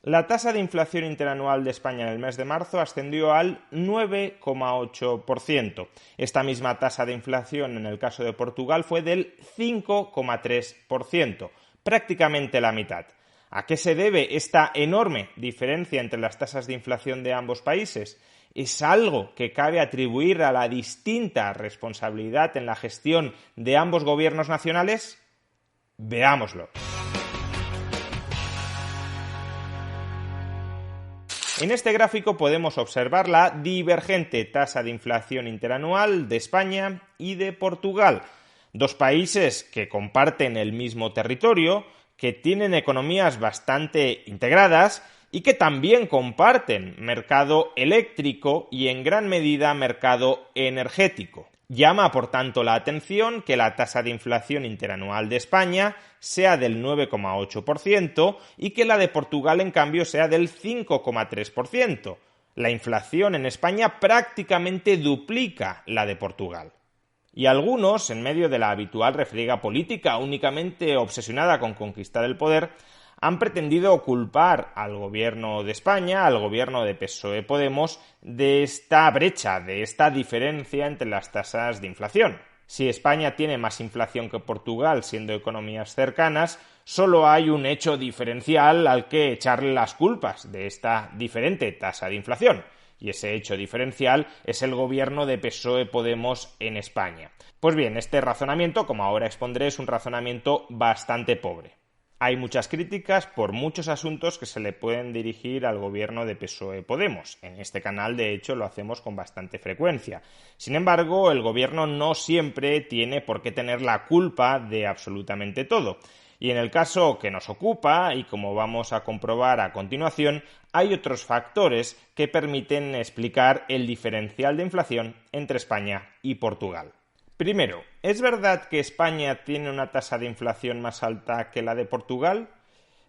La tasa de inflación interanual de España en el mes de marzo ascendió al 9,8%. Esta misma tasa de inflación en el caso de Portugal fue del 5,3%, prácticamente la mitad. ¿A qué se debe esta enorme diferencia entre las tasas de inflación de ambos países? ¿Es algo que cabe atribuir a la distinta responsabilidad en la gestión de ambos gobiernos nacionales? Veámoslo. En este gráfico podemos observar la divergente tasa de inflación interanual de España y de Portugal, dos países que comparten el mismo territorio, que tienen economías bastante integradas y que también comparten mercado eléctrico y en gran medida mercado energético. Llama, por tanto, la atención que la tasa de inflación interanual de España sea del 9,8% y que la de Portugal, en cambio, sea del 5,3%. La inflación en España prácticamente duplica la de Portugal. Y algunos, en medio de la habitual refriega política únicamente obsesionada con conquistar el poder, han pretendido culpar al gobierno de España, al gobierno de PSOE-Podemos, de esta brecha, de esta diferencia entre las tasas de inflación. Si España tiene más inflación que Portugal, siendo economías cercanas, solo hay un hecho diferencial al que echarle las culpas de esta diferente tasa de inflación. Y ese hecho diferencial es el gobierno de PSOE-Podemos en España. Pues bien, este razonamiento, como ahora expondré, es un razonamiento bastante pobre. Hay muchas críticas por muchos asuntos que se le pueden dirigir al gobierno de PSOE-Podemos. En este canal, de hecho, lo hacemos con bastante frecuencia. Sin embargo, el gobierno no siempre tiene por qué tener la culpa de absolutamente todo. Y en el caso que nos ocupa, y como vamos a comprobar a continuación, hay otros factores que permiten explicar el diferencial de inflación entre España y Portugal. Primero, ¿es verdad que España tiene una tasa de inflación más alta que la de Portugal?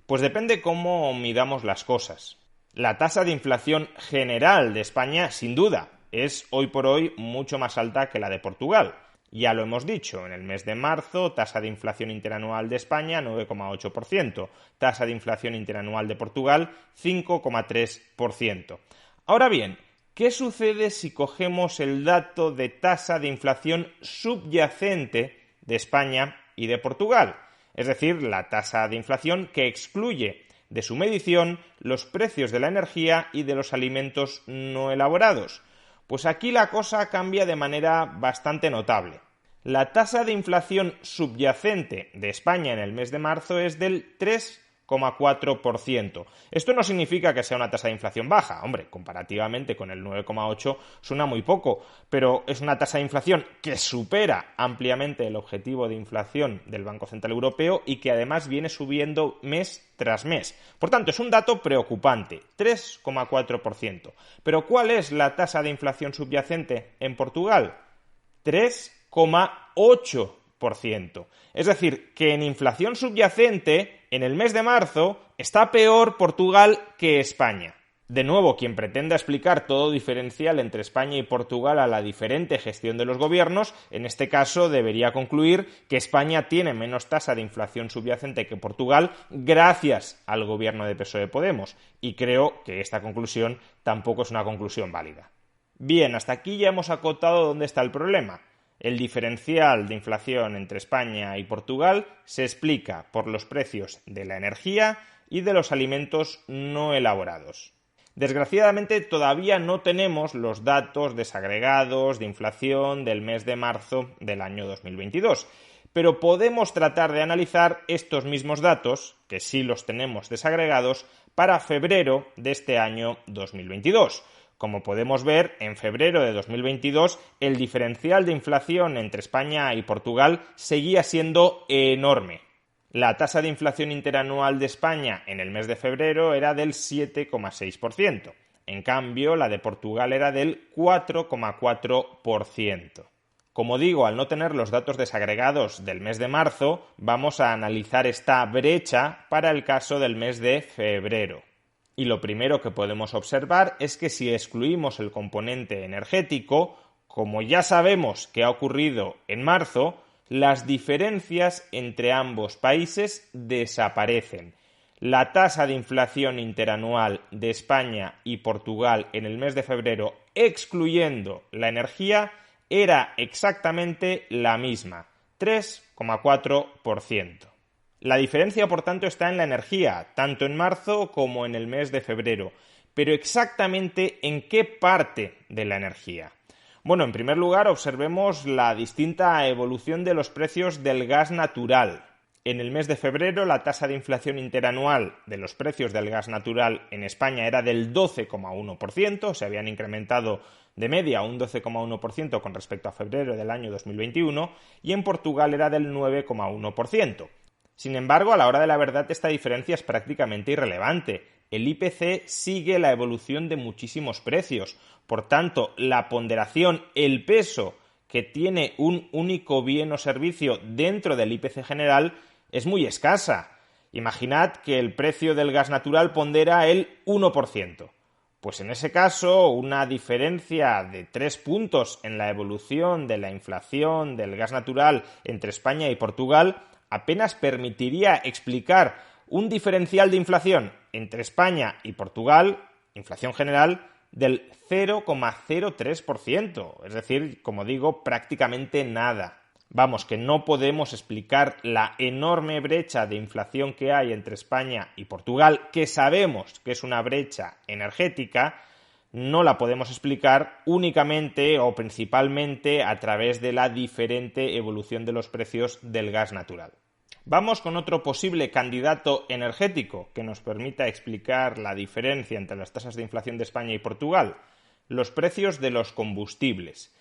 Pues depende cómo midamos las cosas. La tasa de inflación general de España, sin duda, es hoy por hoy mucho más alta que la de Portugal. Ya lo hemos dicho, en el mes de marzo, tasa de inflación interanual de España 9,8%, tasa de inflación interanual de Portugal 5,3%. Ahora bien, ¿qué sucede si cogemos el dato de tasa de inflación subyacente de España y de Portugal? Es decir, la tasa de inflación que excluye de su medición los precios de la energía y de los alimentos no elaborados. Pues aquí la cosa cambia de manera bastante notable. La tasa de inflación subyacente de España en el mes de marzo es del 3,4%. Esto no significa que sea una tasa de inflación baja. Hombre, comparativamente con el 9,8 suena muy poco, pero es una tasa de inflación que supera ampliamente el objetivo de inflación del Banco Central Europeo y que además viene subiendo mes tras mes. Por tanto, es un dato preocupante, 3,4%. Pero ¿cuál es la tasa de inflación subyacente en Portugal? 3,8%. Es decir, que en inflación subyacente, en el mes de marzo, está peor Portugal que España. De nuevo, quien pretenda explicar todo diferencial entre España y Portugal a la diferente gestión de los gobiernos, en este caso debería concluir que España tiene menos tasa de inflación subyacente que Portugal gracias al gobierno de PSOE-Podemos. Y creo que esta conclusión tampoco es una conclusión válida. Bien, hasta aquí ya hemos acotado dónde está el problema. El diferencial de inflación entre España y Portugal se explica por los precios de la energía y de los alimentos no elaborados. Desgraciadamente todavía no tenemos los datos desagregados de inflación del mes de marzo del año 2022, pero podemos tratar de analizar estos mismos datos, que sí los tenemos desagregados, para febrero de este año 2022. Como podemos ver, en febrero de 2022 el diferencial de inflación entre España y Portugal seguía siendo enorme. La tasa de inflación interanual de España en el mes de febrero era del 7,6%. En cambio, la de Portugal era del 4,4%. Como digo, al no tener los datos desagregados del mes de marzo, vamos a analizar esta brecha para el caso del mes de febrero. Y lo primero que podemos observar es que si excluimos el componente energético, como ya sabemos que ha ocurrido en marzo, las diferencias entre ambos países desaparecen. La tasa de inflación interanual de España y Portugal en el mes de febrero, excluyendo la energía, era exactamente la misma, 3,4%. La diferencia, por tanto, está en la energía, tanto en marzo como en el mes de febrero. Pero exactamente en qué parte de la energía. Bueno, en primer lugar, observemos la distinta evolución de los precios del gas natural. En el mes de febrero, la tasa de inflación interanual de los precios del gas natural en España era del 12,1%, se habían incrementado de media un 12,1% con respecto a febrero del año 2021, y en Portugal era del 9,1%. Sin embargo, a la hora de la verdad, esta diferencia es prácticamente irrelevante. El IPC sigue la evolución de muchísimos precios. Por tanto, la ponderación, el peso que tiene un único bien o servicio dentro del IPC general es muy escasa. Imaginad que el precio del gas natural pondera el 1%. Pues en ese caso, una diferencia de 3 puntos en la evolución de la inflación del gas natural entre España y Portugal apenas permitiría explicar un diferencial de inflación entre España y Portugal, inflación general, del 0,03%, es decir, como digo, prácticamente nada. Vamos, que no podemos explicar la enorme brecha de inflación que hay entre España y Portugal, que sabemos que es una brecha energética, no la podemos explicar únicamente o principalmente a través de la diferente evolución de los precios del gas natural. Vamos con otro posible candidato energético que nos permita explicar la diferencia entre las tasas de inflación de España y Portugal, los precios de los combustibles.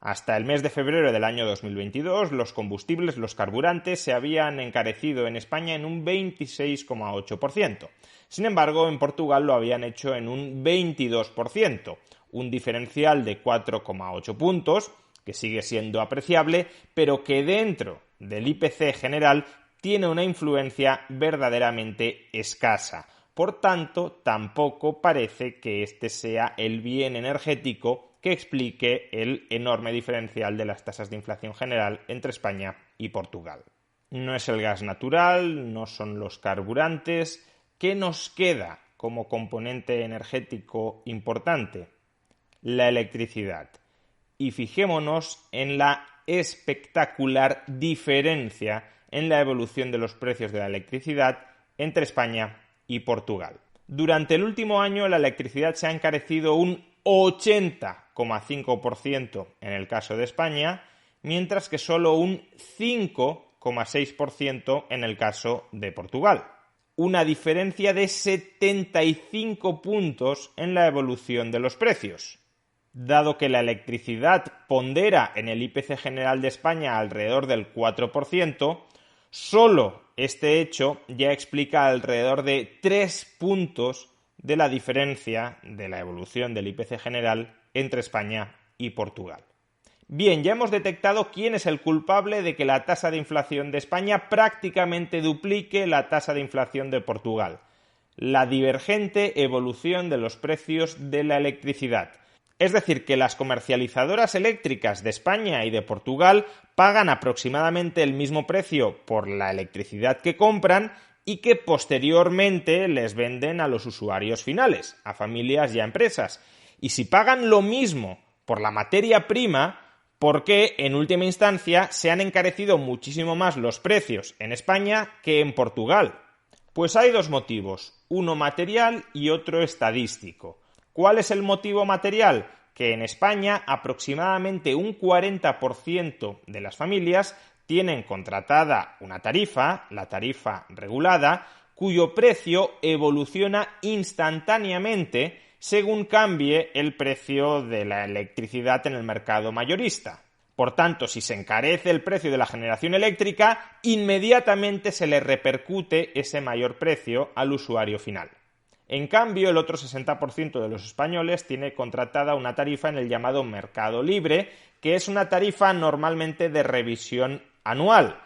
Hasta el mes de febrero del año 2022, los combustibles, los carburantes, se habían encarecido en España en un 26,8%. Sin embargo, en Portugal lo habían hecho en un 22%, un diferencial de 4,8 puntos, que sigue siendo apreciable, pero que dentro del IPC general tiene una influencia verdaderamente escasa. Por tanto, tampoco parece que este sea el bien energético que explique el enorme diferencial de las tasas de inflación general entre España y Portugal. No es el gas natural, no son los carburantes. ¿Qué nos queda como componente energético importante? La electricidad. Y fijémonos en la espectacular diferencia en la evolución de los precios de la electricidad entre España y Portugal. Durante el último año la electricidad se ha encarecido un 80,5% en el caso de España, mientras que solo un 5,6% en el caso de Portugal. Una diferencia de 75 puntos en la evolución de los precios. Dado que la electricidad pondera en el IPC general de España alrededor del 4%, solo este hecho ya explica alrededor de 3 puntos de la diferencia de la evolución del IPC general entre España y Portugal. Bien, ya hemos detectado quién es el culpable de que la tasa de inflación de España prácticamente duplique la tasa de inflación de Portugal. La divergente evolución de los precios de la electricidad. Es decir, que las comercializadoras eléctricas de España y de Portugal pagan aproximadamente el mismo precio por la electricidad que compran y que posteriormente les venden a los usuarios finales, a familias y a empresas. Y si pagan lo mismo por la materia prima, ¿por qué en última instancia se han encarecido muchísimo más los precios en España que en Portugal? Pues hay dos motivos, uno material y otro estadístico. ¿Cuál es el motivo material? Que en España aproximadamente un 40% de las familias tienen contratada una tarifa, la tarifa regulada, cuyo precio evoluciona instantáneamente según cambie el precio de la electricidad en el mercado mayorista. Por tanto, si se encarece el precio de la generación eléctrica, inmediatamente se le repercute ese mayor precio al usuario final. En cambio, el otro 60% de los españoles tiene contratada una tarifa en el llamado mercado libre, que es una tarifa normalmente de revisión anual.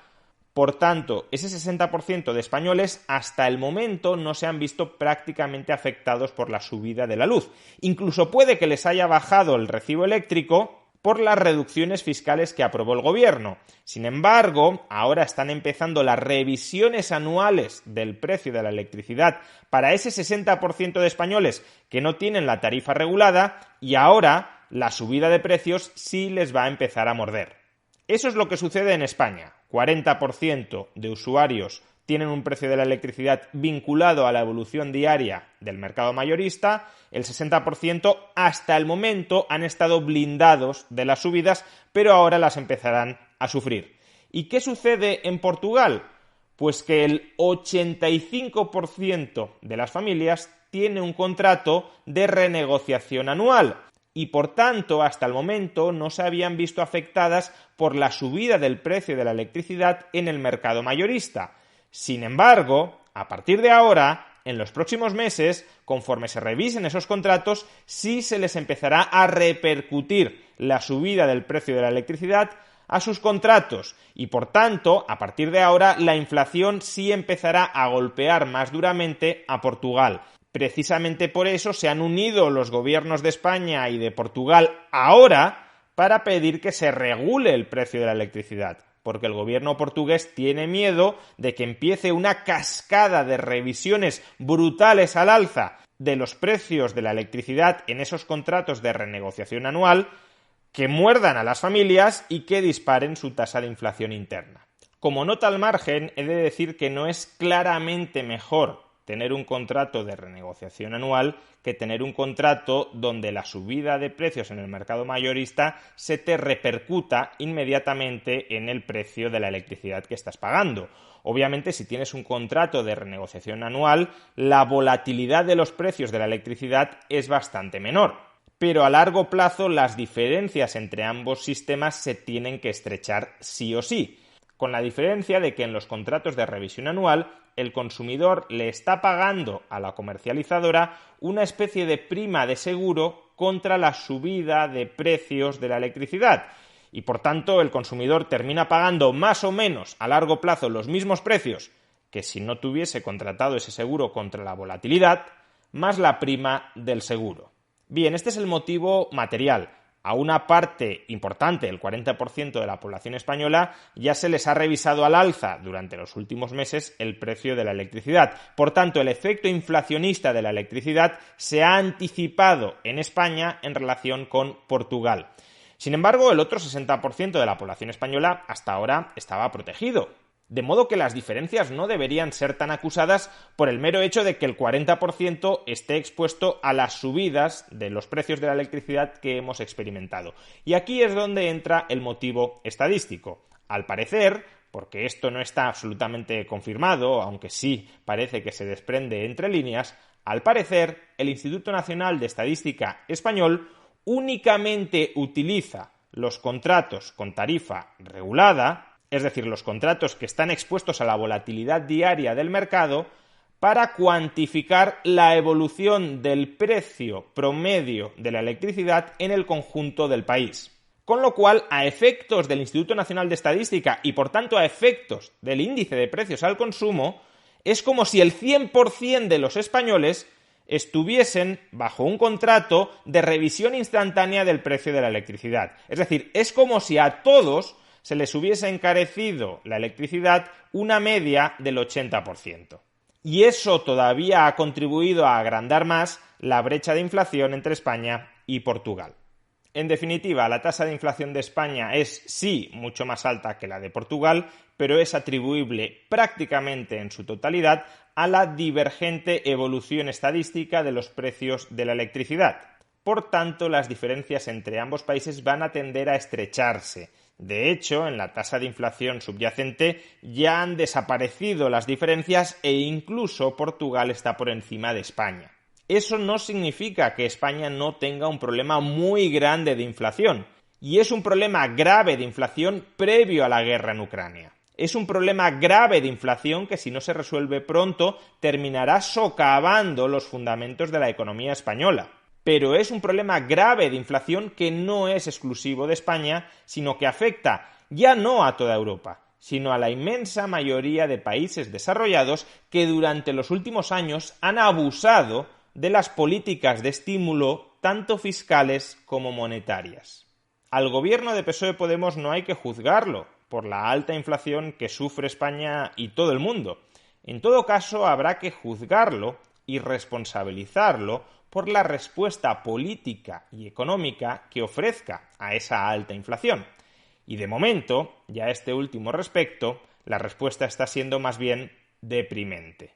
Por tanto, ese 60% de españoles hasta el momento no se han visto prácticamente afectados por la subida de la luz. Incluso puede que les haya bajado el recibo eléctrico, por las reducciones fiscales que aprobó el gobierno. Sin embargo, ahora están empezando las revisiones anuales del precio de la electricidad para ese 60% de españoles que no tienen la tarifa regulada y ahora la subida de precios sí les va a empezar a morder. Eso es lo que sucede en España. 40% de usuarios tienen un precio de la electricidad vinculado a la evolución diaria del mercado mayorista, el 60% hasta el momento han estado blindados de las subidas, pero ahora las empezarán a sufrir. ¿Y qué sucede en Portugal? Pues que el 85% de las familias tiene un contrato de renegociación anual y por tanto hasta el momento no se habían visto afectadas por la subida del precio de la electricidad en el mercado mayorista. Sin embargo, a partir de ahora, en los próximos meses, conforme se revisen esos contratos, sí se les empezará a repercutir la subida del precio de la electricidad a sus contratos y, por tanto, a partir de ahora, la inflación sí empezará a golpear más duramente a Portugal. Precisamente por eso se han unido los gobiernos de España y de Portugal ahora para pedir que se regule el precio de la electricidad, porque el gobierno portugués tiene miedo de que empiece una cascada de revisiones brutales al alza de los precios de la electricidad en esos contratos de renegociación anual que muerdan a las familias y que disparen su tasa de inflación interna. Como nota al margen, he de decir que no es claramente mejor tener un contrato de renegociación anual que tener un contrato donde la subida de precios en el mercado mayorista se te repercuta inmediatamente en el precio de la electricidad que estás pagando. Obviamente, si tienes un contrato de renegociación anual, la volatilidad de los precios de la electricidad es bastante menor. Pero a largo plazo las diferencias entre ambos sistemas se tienen que estrechar sí o sí, con la diferencia de que en los contratos de revisión anual el consumidor le está pagando a la comercializadora una especie de prima de seguro contra la subida de precios de la electricidad y por tanto el consumidor termina pagando más o menos a largo plazo los mismos precios que si no tuviese contratado ese seguro contra la volatilidad más la prima del seguro. Bien, este es el motivo material. A una parte importante, el 40% de la población española, ya se les ha revisado al alza durante los últimos meses el precio de la electricidad. Por tanto, el efecto inflacionista de la electricidad se ha anticipado en España en relación con Portugal. Sin embargo, el otro 60% de la población española hasta ahora estaba protegido. De modo que las diferencias no deberían ser tan acusadas por el mero hecho de que el 40% esté expuesto a las subidas de los precios de la electricidad que hemos experimentado. Y aquí es donde entra el motivo estadístico. Al parecer, porque esto no está absolutamente confirmado, aunque sí parece que se desprende entre líneas, al parecer el Instituto Nacional de Estadística español únicamente utiliza los contratos con tarifa regulada, es decir, los contratos que están expuestos a la volatilidad diaria del mercado, para cuantificar la evolución del precio promedio de la electricidad en el conjunto del país. Con lo cual, a efectos del Instituto Nacional de Estadística y por tanto a efectos del índice de precios al consumo, es como si el 100% de los españoles estuviesen bajo un contrato de revisión instantánea del precio de la electricidad. Es decir, es como si a todos se les hubiese encarecido la electricidad una media del 80%. Y eso todavía ha contribuido a agrandar más la brecha de inflación entre España y Portugal. En definitiva, la tasa de inflación de España es, sí, mucho más alta que la de Portugal, pero es atribuible prácticamente en su totalidad a la divergente evolución estadística de los precios de la electricidad. Por tanto, las diferencias entre ambos países van a tender a estrecharse. De hecho, en la tasa de inflación subyacente ya han desaparecido las diferencias e incluso Portugal está por encima de España. Eso no significa que España no tenga un problema muy grande de inflación, y es un problema grave de inflación previo a la guerra en Ucrania. Es un problema grave de inflación que si no se resuelve pronto terminará socavando los fundamentos de la economía española. Pero es un problema grave de inflación que no es exclusivo de España, sino que afecta ya no a toda Europa, sino a la inmensa mayoría de países desarrollados que durante los últimos años han abusado de las políticas de estímulo tanto fiscales como monetarias. al gobierno de PSOE Podemos no hay que juzgarlo por la alta inflación que sufre España y todo el mundo. En todo caso, habrá que juzgarlo y responsabilizarlo por la respuesta política y económica que ofrezca a esa alta inflación. Y de momento, ya a este último respecto, la respuesta está siendo más bien deprimente.